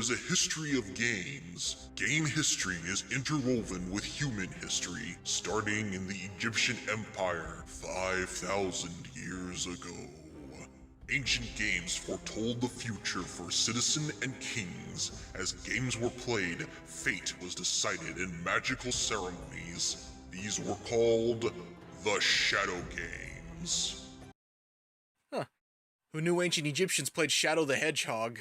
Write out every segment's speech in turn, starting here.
is a history of games. Game history is interwoven with human history, starting in the Egyptian Empire 5,000 years ago. Ancient games foretold the future for citizen and kings. As games were played, fate was decided in magical ceremonies. These were called the Shadow Games. Huh. Who knew ancient Egyptians played Shadow the Hedgehog?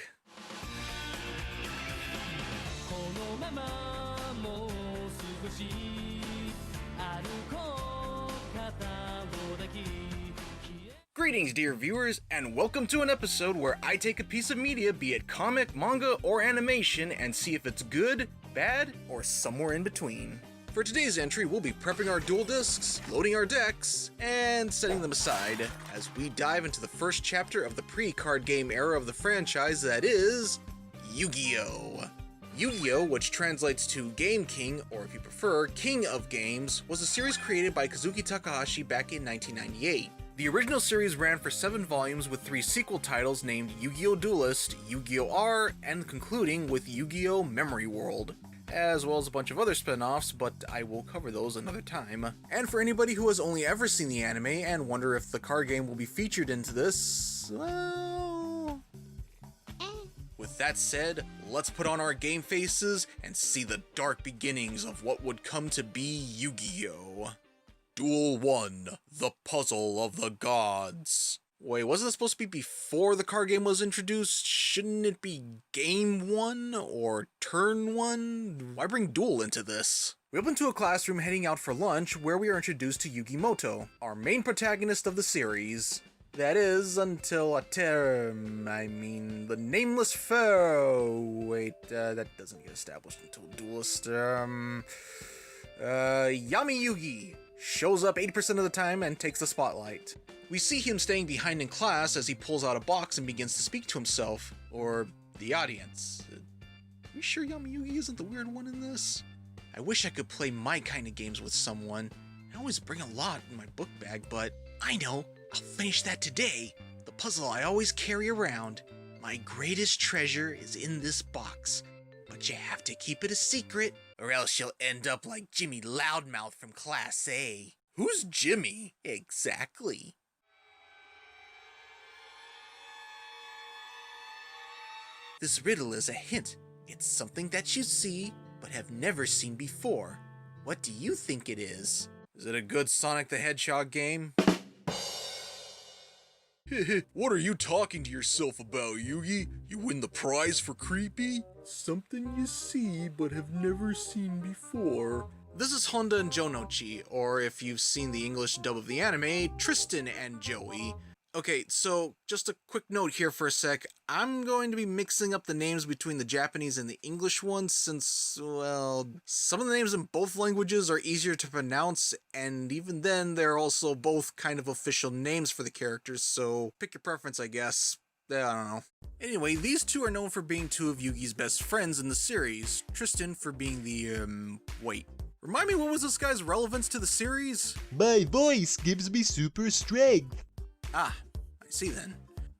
Greetings, dear viewers, and welcome to an episode where I take a piece of media, be it comic, manga, or animation, and see if it's good, bad, or somewhere in between. For today's entry, we'll be prepping our dual discs, loading our decks, and setting them aside as we dive into the first chapter of the pre-card game era of the franchise, that is Yu-Gi-Oh! Yu-Gi-Oh!, which translates to Game King, or if you prefer, King of Games, was a series created by Kazuki Takahashi back in 1998. The original series ran for 7 volumes with 3 sequel titles named Yu-Gi-Oh! Duelist, Yu-Gi-Oh! R, and concluding with Yu-Gi-Oh! Memory World, as well as a bunch of other spin-offs, but I will cover those another time. And for anybody who has only ever seen the anime and wonder if the card game will be featured into this, well... With that said, let's put on our game faces and see the dark beginnings of what would come to be Yu-Gi-Oh! Duel 1, The Puzzle of the Gods. Wait, wasn't it supposed to be before the card game was introduced? Shouldn't it be Game 1 or Turn 1? Why bring Duel into this? We open to a classroom heading out for lunch where we are introduced to Yugi Muto, our main protagonist of the series. That is, until the Nameless Foe. Wait, that doesn't get established until Duelist. Yami Yugi shows up 80% of the time and takes the spotlight. We see him staying behind in class as he pulls out a box and begins to speak to himself, or the audience. Are we sure Yami Yugi isn't the weird one in this? I wish I could play my kind of games with someone. I always bring a lot in my book bag, but I know, I'll finish that today. The puzzle I always carry around. My greatest treasure is in this box, but you have to keep it a secret, or else you'll end up like Jimmy Loudmouth from Class A. Who's Jimmy? Exactly. This riddle is a hint. It's something that you see, but have never seen before. What do you think it is? Is it a good Sonic the Hedgehog game? What are you talking to yourself about, Yugi? You win the prize for creepy? Something you see but have never seen before. This is Honda and Jonochi, or if you've seen the English dub of the anime, Tristan and Joey. Okay, so just a quick note here for a sec. I'm going to be mixing up the names between the Japanese and the English ones since, well, some of the names in both languages are easier to pronounce, and even then, they're also both kind of official names for the characters, so pick your preference, I guess. I don't know. Anyway, these two are known for being two of Yugi's best friends in the series. Tristan for being the, wait. Remind me, what was this guy's relevance to the series? My voice gives me super strength. Ah, I see then.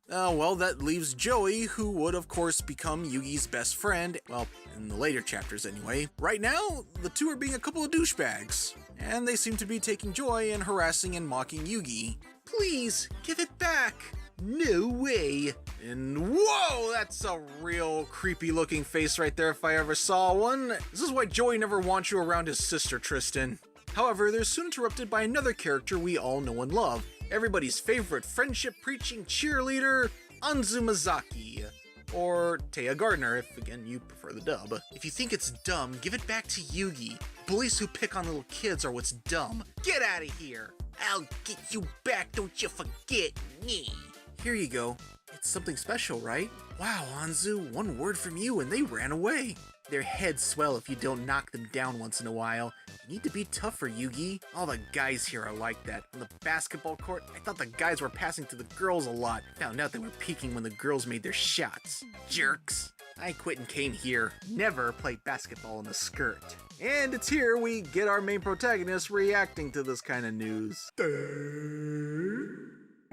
Well, that leaves Joey, who would of course become Yugi's best friend, well, in the later chapters anyway. Right now, the two are being a couple of douchebags, and they seem to be taking joy in harassing and mocking Yugi. Please, give it back! No way! And whoa, that's a real creepy looking face right there if I ever saw one. This is why Joey never wants you around his sister, Tristan. However, they're soon interrupted by another character we all know and love. Everybody's favorite friendship-preaching cheerleader, Anzu Mizaki. Or Taya Gardner, if again you prefer the dub. If you think it's dumb, give it back to Yugi. Bullies who pick on little kids are what's dumb. Get out of here! I'll get you back, don't you forget me! Here you go. It's something special, right? Wow, Anzu, one word from you and they ran away. Their heads swell if you don't knock them down once in a while. You need to be tougher, Yugi. All the guys here are like that. On the basketball court, I thought the guys were passing to the girls a lot. Found out they were peeking when the girls made their shots. Jerks. I quit and came here. Never play basketball in a skirt. And it's here we get our main protagonist reacting to this kind of news.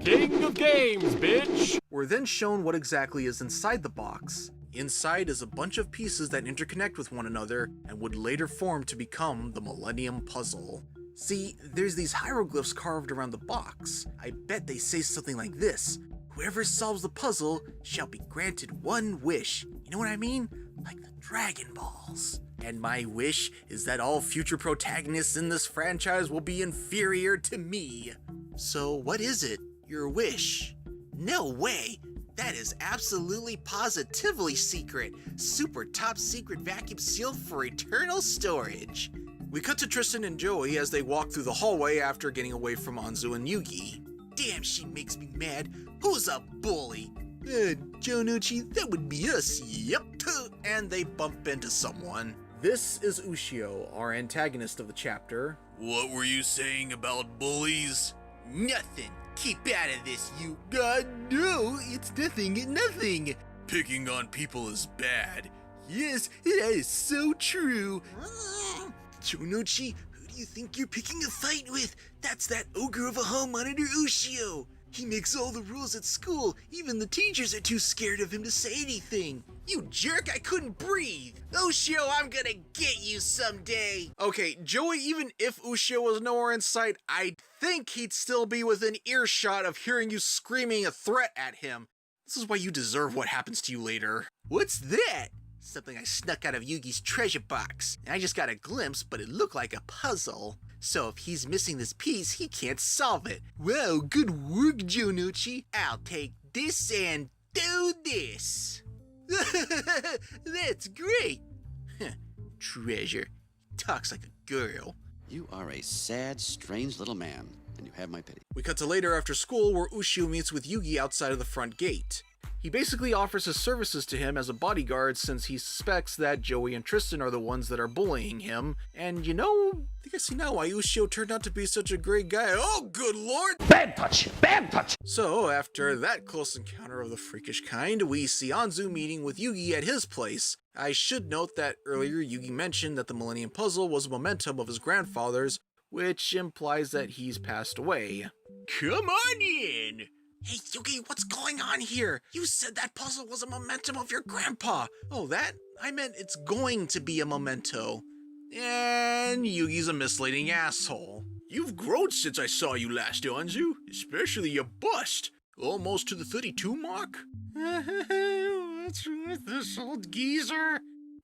King of games, bitch! We're then shown what exactly is inside the box. Inside is a bunch of pieces that interconnect with one another and would later form to become the Millenium Puzzle. See, there's these hieroglyphs carved around the box. I bet they say something like this: whoever solves the puzzle shall be granted one wish. You know what I mean? Like the Dragon Balls. And my wish is that all future protagonists in this franchise will be inferior to me. So what is it? Your wish? No way! That is absolutely positively secret. Super top secret vacuum sealed for eternal storage. We cut to Tristan and Joey as they walk through the hallway after getting away from Anzu and Yugi. Damn, she makes me mad. Who's a bully? Jonuchi, that would be us, yep. And they bump into someone. This is Ushio, our antagonist of the chapter. What were you saying about bullies? Nothing. Keep out of this, you... no, it's nothing. Picking on people is bad. Yes, that is so true. Jonuchi, who do you think you're picking a fight with? That's that ogre of a hall monitor Ushio. He makes all the rules at school. Even the teachers are too scared of him to say anything. You jerk, I couldn't breathe. Ushio, I'm gonna get you someday. Okay, Joey, even if Ushio was nowhere in sight, I think he'd still be within earshot of hearing you screaming a threat at him. This is why you deserve what happens to you later. What's that? Something I snuck out of Yugi's treasure box. I just got a glimpse, but it looked like a puzzle. So if he's missing this piece, he can't solve it. Wow, good work, Jonuchi. I'll take this and do this. That's great. Treasure. Talks like a girl. You are a sad, strange little man, and you have my pity. We cut to later after school where Ushio meets with Yugi outside of the front gate. He basically offers his services to him as a bodyguard since he suspects that Joey and Tristan are the ones that are bullying him. And you know, I think I see now why Ushio turned out to be such a great guy. Oh, good lord! Bad touch! Bad touch! So, after that close encounter of the freakish kind, we see Anzu meeting with Yugi at his place. I should note that earlier Yugi mentioned that the Millenium Puzzle was a momentum of his grandfather's, which implies that he's passed away. Come on in! Hey, Yugi, what's going on here? You said that puzzle was a momentum of your grandpa. Oh, that? I meant it's going to be a memento. And Yugi's a misleading asshole. You've grown since I saw you last, Anzu. Especially your bust. Almost to the 32 mark. What's with this old geezer?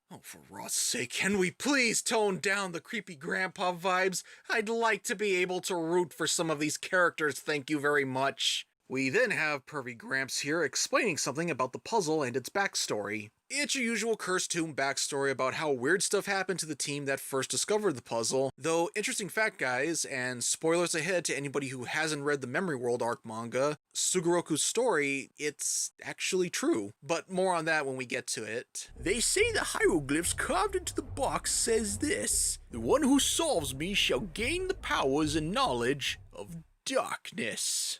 Oh, for Ross's sake, can we please tone down the creepy grandpa vibes? I'd like to be able to root for some of these characters, thank you very much. We then have Pervy Gramps here explaining something about the puzzle and its backstory. It's your usual Cursed Tomb backstory about how weird stuff happened to the team that first discovered the puzzle. Though, interesting fact guys, and spoilers ahead to anybody who hasn't read the Memory World arc manga, Sugoroku's story, it's actually true. But more on that when we get to it. They say the hieroglyphs carved into the box says this: the one who solves me shall gain the powers and knowledge of darkness.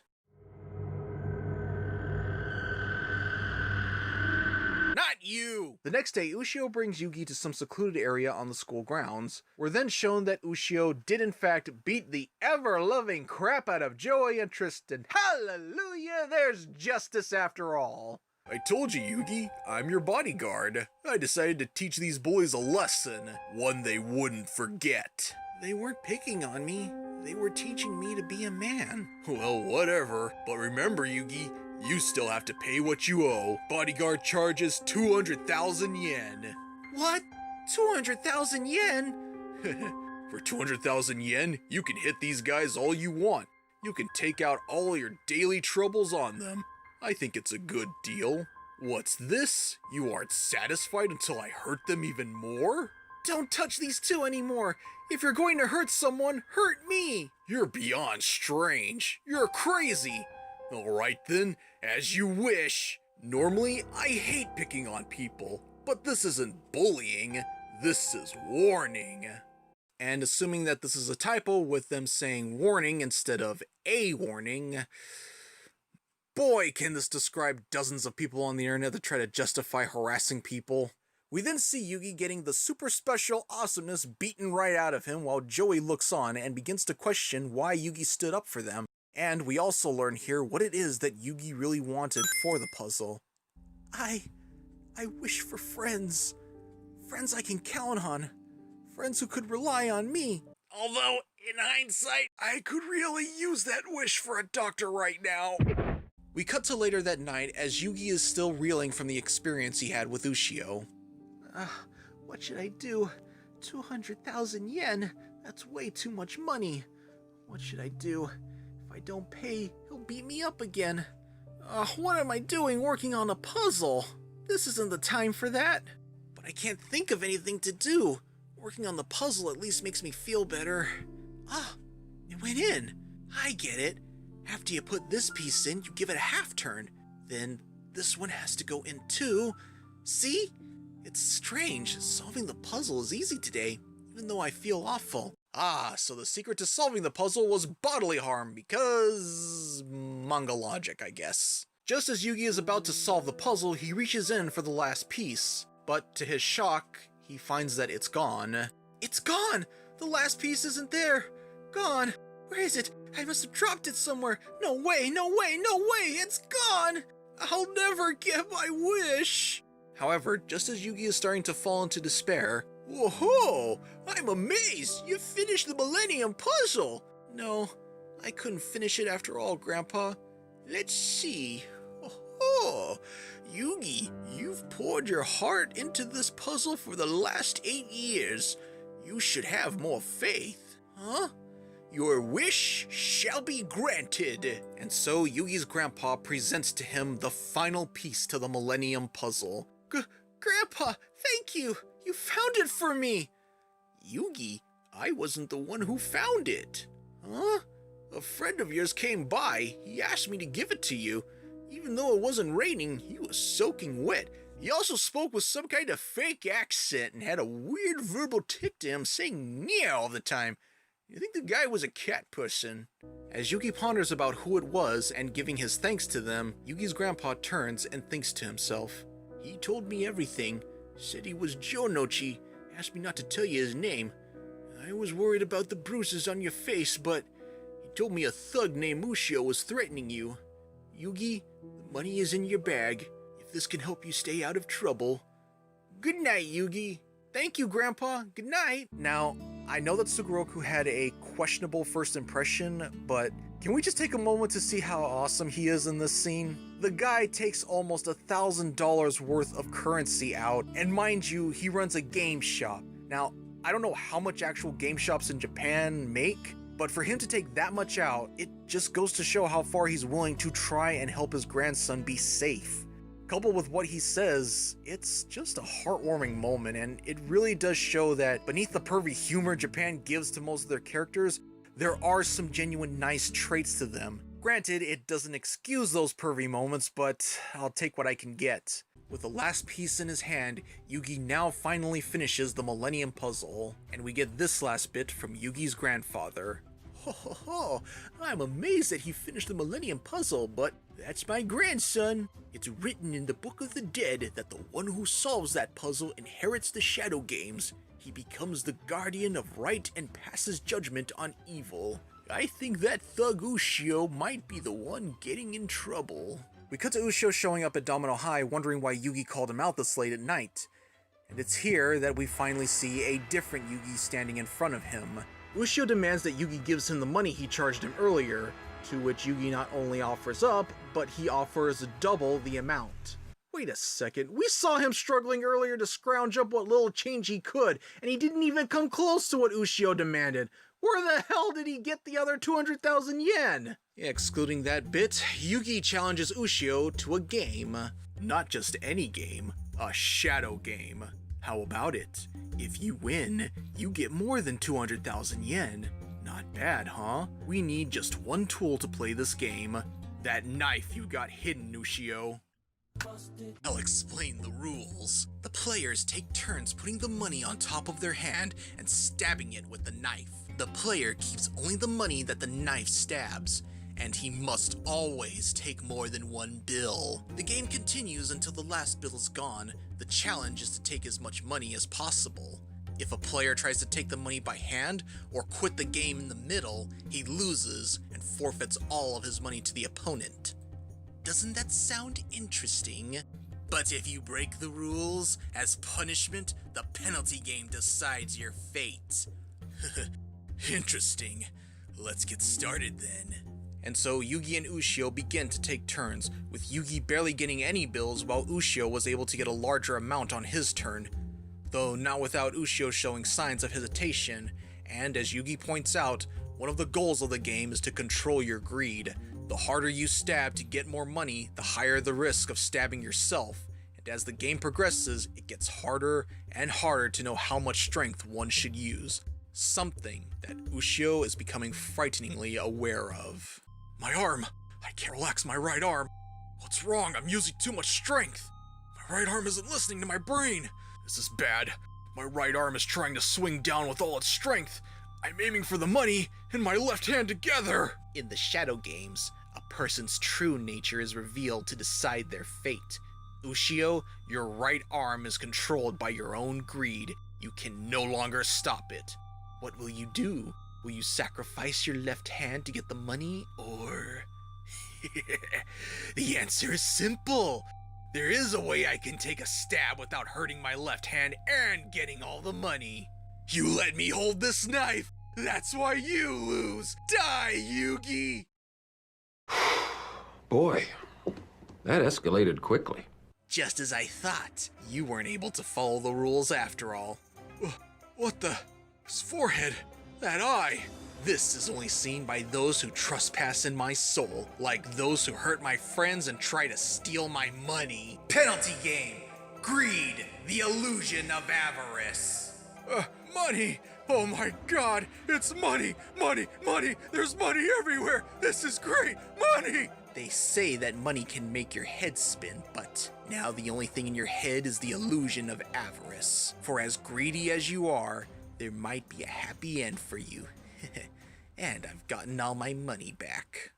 Not you! The next day, Ushio brings Yugi to some secluded area on the school grounds. We're then shown that Ushio did in fact beat the ever-loving crap out of Joey and Tristan. Hallelujah, there's justice after all. I told you, Yugi, I'm your bodyguard. I decided to teach these bullies a lesson, one they wouldn't forget. They weren't picking on me. They were teaching me to be a man. Well, whatever. But remember, Yugi, you still have to pay what you owe. Bodyguard charges 200,000 yen. What? 200,000 yen? For 200,000 yen, you can hit these guys all you want. You can take out all your daily troubles on them. I think it's a good deal. What's this? You aren't satisfied until I hurt them even more? Don't touch these two anymore. If you're going to hurt someone, hurt me. You're beyond strange. You're crazy. Alright then, as you wish. Normally, I hate picking on people, but this isn't bullying, this is warning. And assuming that this is a typo with them saying warning instead of a warning, boy can this describe dozens of people on the internet that try to justify harassing people. We then see Yugi getting the super special awesomeness beaten right out of him while Joey looks on and begins to question why Yugi stood up for them. And we also learn here what it is that Yugi really wanted for the puzzle. I I wish for friends. Friends I can count on. Friends who could rely on me. Although, in hindsight, I could really use that wish for a doctor right now. We cut to later that night as Yugi is still reeling from the experience he had with Ushio. What should I do? 200,000 yen? That's way too much money. What should I do? If I don't pay, he'll beat me up again. What am I doing working on a puzzle? This isn't the time for that. But I can't think of anything to do. Working on the puzzle at least makes me feel better. It went in. I get it. After you put this piece in, you give it a half turn. Then this one has to go in too. See? It's strange. Solving the puzzle is easy today, even though I feel awful. So the secret to solving the puzzle was bodily harm because... manga logic, I guess. Just as Yugi is about to solve the puzzle, he reaches in for the last piece. But to his shock, he finds that it's gone. It's gone! The last piece isn't there! Gone! Where is it? I must have dropped it somewhere! No way, no way, no way! It's gone! I'll never get my wish! However, just as Yugi is starting to fall into despair, whoa! I'm amazed! You finished the Millenium Puzzle! No, I couldn't finish it after all, Grandpa. Let's see. Oh, Yugi, you've poured your heart into this puzzle for the last 8 years. You should have more faith. Huh? Your wish shall be granted. And so Yugi's grandpa presents to him the final piece to the Millenium Puzzle. Grandpa, thank you. You found it for me. Yugi, I wasn't the one who found it. Huh? A friend of yours came by. He asked me to give it to you. Even though it wasn't raining, he was soaking wet. He also spoke with some kind of fake accent and had a weird verbal tick to him, saying "nya" all the time. You think the guy was a cat person? As Yugi ponders about who it was and giving his thanks to them, Yugi's grandpa turns and thinks to himself. He told me everything. Said he was Jonochi. Asked me not to tell you his name. I was worried about the bruises on your face, but he told me a thug named Ushio was threatening you. Yugi, the money is in your bag. If this can help you stay out of trouble. Good night, Yugi. Thank you, Grandpa. Good night. Now, I know that Sugoroku had a questionable first impression, but can we just take a moment to see how awesome he is in this scene? The guy takes almost $1,000 worth of currency out, and mind you, he runs a game shop. Now, I don't know how much actual game shops in Japan make, but for him to take that much out, it just goes to show how far he's willing to try and help his grandson be safe. Coupled with what he says, it's just a heartwarming moment, and it really does show that beneath the pervy humor Japan gives to most of their characters, there are some genuine nice traits to them. Granted, it doesn't excuse those pervy moments, but I'll take what I can get. With the last piece in his hand, Yugi now finally finishes the Millenium Puzzle, and we get this last bit from Yugi's grandfather. Ho ho ho, I'm amazed that he finished the Millenium Puzzle, but that's my grandson. It's written in the Book of the Dead that the one who solves that puzzle inherits the Shadow Games. He becomes the guardian of right and passes judgment on evil. I think that thug Ushio might be the one getting in trouble. We cut to Ushio showing up at Domino High, wondering why Yugi called him out this late at night. And it's here that we finally see a different Yugi standing in front of him. Ushio demands that Yugi gives him the money he charged him earlier, to which Yugi not only offers up, but he offers double the amount. Wait a second, we saw him struggling earlier to scrounge up what little change he could, and he didn't even come close to what Ushio demanded. Where the hell did he get the other 200,000 yen? Excluding that bit, Yugi challenges Ushio to a game. Not just any game, a shadow game. How about it? If you win, you get more than 200,000 yen. Not bad, huh? We need just one tool to play this game. That knife you got hidden, Ushio. I'll explain the rules. The players take turns putting the money on top of their hand and stabbing it with the knife. The player keeps only the money that the knife stabs, and he must always take more than one bill. The game continues until the last bill is gone. The challenge is to take as much money as possible. If a player tries to take the money by hand or quit the game in the middle, he loses and forfeits all of his money to the opponent. Doesn't that sound interesting? But if you break the rules, as punishment, the penalty game decides your fate. Interesting. Let's get started then. And so Yugi and Ushio begin to take turns, with Yugi barely getting any bills while Ushio was able to get a larger amount on his turn. Though not without Ushio showing signs of hesitation, and as Yugi points out, one of the goals of the game is to control your greed. The harder you stab to get more money, the higher the risk of stabbing yourself, and as the game progresses, it gets harder and harder to know how much strength one should use. Something that Ushio is becoming frighteningly aware of. My arm! I can't relax my right arm! What's wrong? I'm using too much strength! My right arm isn't listening to my brain! This is bad. My right arm is trying to swing down with all its strength. I'm aiming for the money and my left hand together! In the Shadow games, a person's true nature is revealed to decide their fate. Ushio, your right arm is controlled by your own greed. You can no longer stop it. What will you do? Will you sacrifice your left hand to get the money, or... The answer is simple. There is a way I can take a stab without hurting my left hand and getting all the money. You let me hold this knife. That's why you lose. Die, Yugi! Boy, that escalated quickly. Just as I thought. You weren't able to follow the rules after all. What the... His forehead... That eye! This is only seen by those who trespass in my soul, like those who hurt my friends and try to steal my money. Penalty game! Greed, the illusion of avarice. Money! Oh my god! It's money! Money! Money! There's money everywhere! This is great! Money! They say that money can make your head spin, but now the only thing in your head is the illusion of avarice. For as greedy as you are, there might be a happy end for you. And I've gotten all my money back.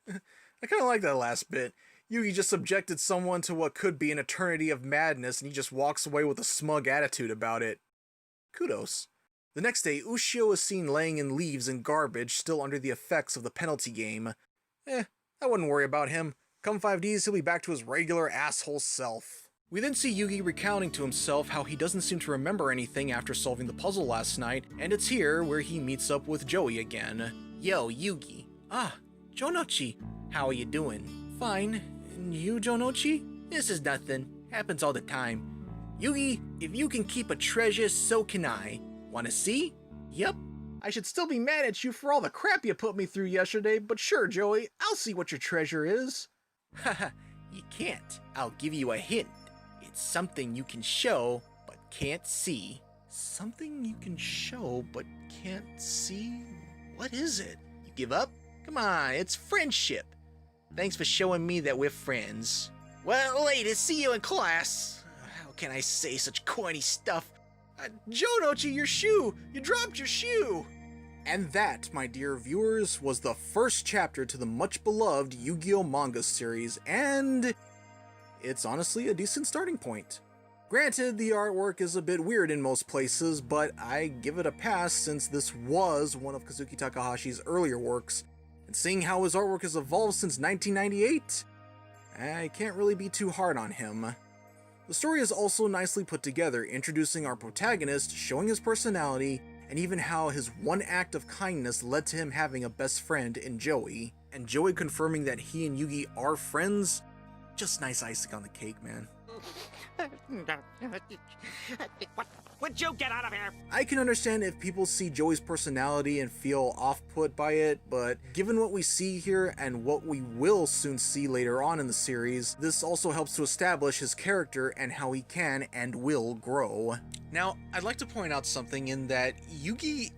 I kind of like that last bit. Yugi just subjected someone to what could be an eternity of madness and he just walks away with a smug attitude about it. Kudos. The next day, Ushio is seen laying in leaves and garbage, still under the effects of the penalty game. I wouldn't worry about him. Come 5Ds, he'll be back to his regular asshole self. We then see Yugi recounting to himself how he doesn't seem to remember anything after solving the puzzle last night, and it's here where he meets up with Joey again. Yo, Yugi. Jonochi. How are you doing? Fine. And you, Jonochi? This is nothing. Happens all the time. Yugi, if you can keep a treasure, so can I. Wanna see? Yep. I should still be mad at you for all the crap you put me through yesterday, but sure, Joey, I'll see what your treasure is. Haha, you can't. I'll give you a hint. It's something you can show, but can't see. Something you can show, but can't see? What is it? You give up? Come on, it's friendship. Thanks for showing me that we're friends. Well, later, see you in class. How can I say such corny stuff? Jonochi, your shoe! You dropped your shoe! And that, my dear viewers, was the first chapter to the much-beloved Yu-Gi-Oh! Manga series, and it's honestly a decent starting point. Granted, the artwork is a bit weird in most places, but I give it a pass since this was one of Kazuki Takahashi's earlier works, and seeing how his artwork has evolved since 1998, I can't really be too hard on him. The story is also nicely put together, introducing our protagonist, showing his personality, and even how his one act of kindness led to him having a best friend in Joey. And Joey confirming that he and Yugi are friends, just nice icing on the cake, man. Would you get out of here? I can understand if people see Joey's personality and feel off-put by it, but given what we see here and what we will soon see later on in the series, this also helps to establish his character and how he can and will grow. Now, I'd like to point out something in that Yugi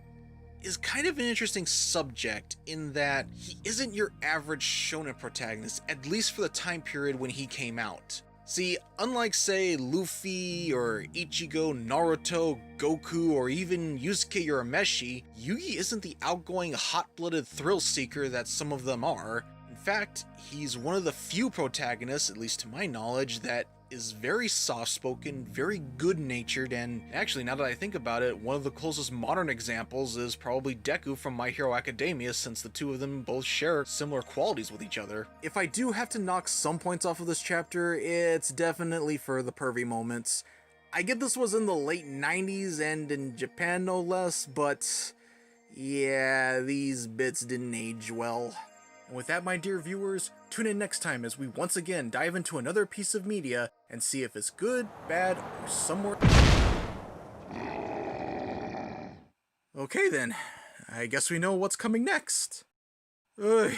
is kind of an interesting subject in that he isn't your average shonen protagonist, at least for the time period when he came out. See, unlike say Luffy or Ichigo, Naruto, Goku, or even Yusuke Urameshi, Yugi isn't the outgoing hot-blooded thrill seeker that some of them are. In fact, he's one of the few protagonists, at least to my knowledge, that is very soft-spoken, very good-natured, and actually, now that I think about it, one of the closest modern examples is probably Deku from My Hero Academia, since the two of them both share similar qualities with each other. If I do have to knock some points off of this chapter, it's definitely for the pervy moments. I get this was in the late 90s and in Japan no less, but yeah, these bits didn't age well. And with that, my dear viewers, tune in next time as we once again dive into another piece of media and see if it's good, bad, or somewhere. Okay then, I guess we know what's coming next. Ugh.